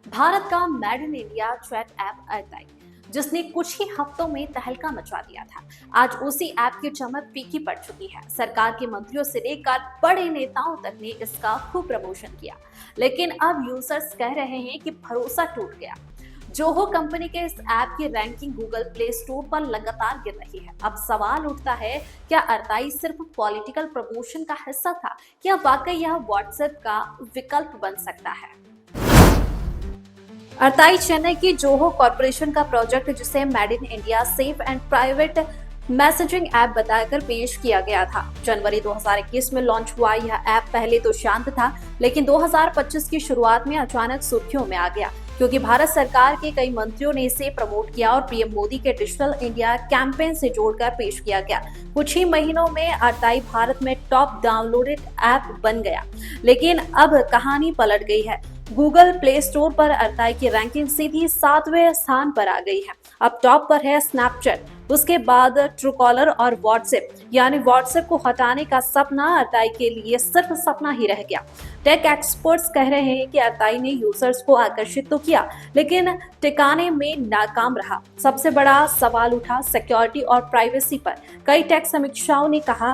भारत का made in India chat app Arattai, जिसने कुछ ही हफ्तों में तहलका मचा दिया था, आज उसी ऐप की चमक फीकी पड़ चुकी है। सरकार के मंत्रियों से लेकर बड़े नेताओं तक ने इसका खूब प्रमोशन किया, लेकिन अब यूजर्स कह रहे हैं कि भरोसा टूट गया। जोहो कंपनी के इस ऐप की रैंकिंग गूगल प्ले स्टोर पर लगातार गिर रही है। अब सवाल उठता है, क्या अरताई सिर्फ पॉलिटिकल प्रमोशन का हिस्सा था, क्या वाकई यह व्हाट्सएप का विकल्प बन सकता है? अरताई चेन्नई की जोहो कॉरपोरेशन का प्रोजेक्ट, जिसे made in India safe and private messaging app बताकर पेश किया गया था। जनवरी 2021 में लॉन्च हुआ यह ऐप पहले तो शांत था, लेकिन 2025 की शुरुआत में अचानक सुर्खियों में आ गया, क्योंकि भारत सरकार के कई मंत्रियों ने इसे प्रमोट किया और पीएम मोदी के डिजिटल इंडिया कैंपेन से जोड़कर पेश किया गया। कुछ ही महीनों में अरताई भारत में टॉप डाउनलोडेड ऐप बन गया, लेकिन अब कहानी पलट गई है। गूगल प्ले स्टोर पर अरताई की रैंकिंग सीधी 7वें स्थान पर आ गई है। अब टॉप पर है स्नैपचैट, उसके बाद ट्रूकॉलर और व्हाट्सएप। यानी व्हाट्सएप को हटाने का सपना अरताई के लिए सिर्फ सपना ही रह गया। टेक एक्सपर्ट्स कह रहे हैं कि अरताई ने यूजर्स को आकर्षित तो किया, लेकिन टिकाने में नाकाम रहा। सबसे बड़ा सवाल उठा सिक्योरिटी और प्राइवेसी पर। कई टेक समीक्षाओं ने कहा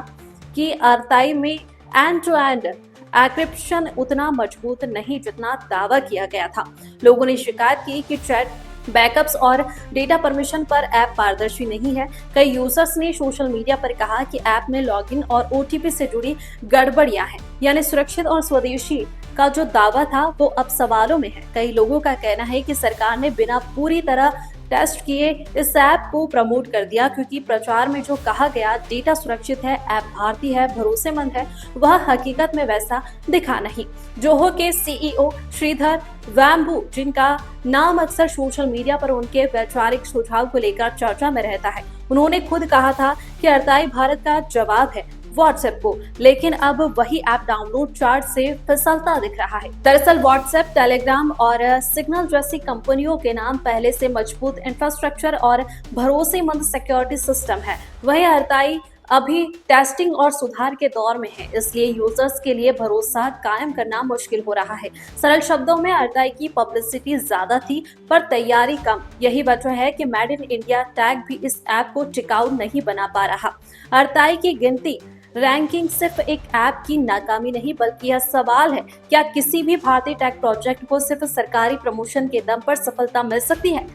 कि अरताई में एंड टू एंड एन्क्रिप्शन उतना मजबूत नहीं जितना दावा किया गया था। लोगों ने शिकायत की कि चैट बैकअप्स और डेटा परमिशन पर ऐप पारदर्शी नहीं है। कई यूजर्स ने सोशल मीडिया पर कहा कि ऐप में लॉगिन और ओटीपी से जुड़ी गड़बड़ियां हैं। यानी सुरक्षित और स्वदेशी का जो दावा था वो अब सवालों में है। कई लोगों का कहना है कि सरकार ने बिना पूरी तरह टेस्ट किए इस ऐप को प्रमोट कर दिया, क्योंकि प्रचार में जो कहा गया डेटा सुरक्षित है, ऐप भारतीय है, भरोसेमंद है, वह हकीकत में वैसा दिखा नहीं। जोहो के सीईओ श्रीधर वेम्बू, जिनका नाम अक्सर सोशल मीडिया पर उनके वैचारिक सुझाव को लेकर चर्चा में रहता है, उन्होंने खुद कहा था कि अरताई भारत का जवाब है व्हाट्सएप को, लेकिन अब वही ऐप डाउनलोड चार्ट से फिसलता दिख रहा है। दरअसल व्हाट्सएप, टेलीग्राम और सिग्नल जैसी कंपनियों के नाम पहले से मजबूत इंफ्रास्ट्रक्चर और भरोसेमंद सिक्योरिटी सिस्टम है। वही अरताई अभी टेस्टिंग और सुधार के दौर में है, इसलिए यूजर्स के लिए भरोसा कायम करना मुश्किल हो रहा है। सरल शब्दों में अरताई की पब्लिसिटी ज्यादा थी पर तैयारी कम। यही वजह है कि मेड इन इंडिया टैग भी इस ऐप को टिकाऊ नहीं बना पा रहा। अरताई की गिनती रैंकिंग सिर्फ एक ऐप की नाकामी नहीं, बल्कि यह सवाल है, क्या किसी भी भारतीय टेक प्रोजेक्ट को सिर्फ सरकारी प्रमोशन के दम पर सफलता मिल सकती है?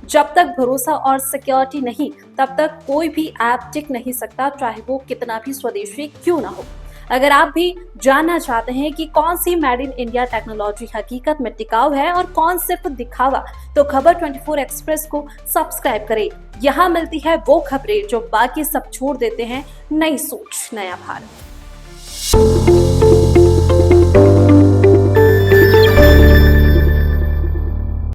जब तक भरोसा और सिक्योरिटी नहीं, तब तक कोई भी ऐप टिक नहीं सकता, चाहे वो कितना भी स्वदेशी क्यों ना हो। अगर आप भी जानना चाहते हैं कि कौन सी मेड इन इंडिया टेक्नोलॉजी हकीकत में टिकाऊ है और कौन सिर्फ दिखावा, तो खबर 24 एक्सप्रेस को सब्सक्राइब करें। यहाँ मिलती है वो खबरें जो बाकी सब छोड़ देते हैं। नई सोच, नया भारत।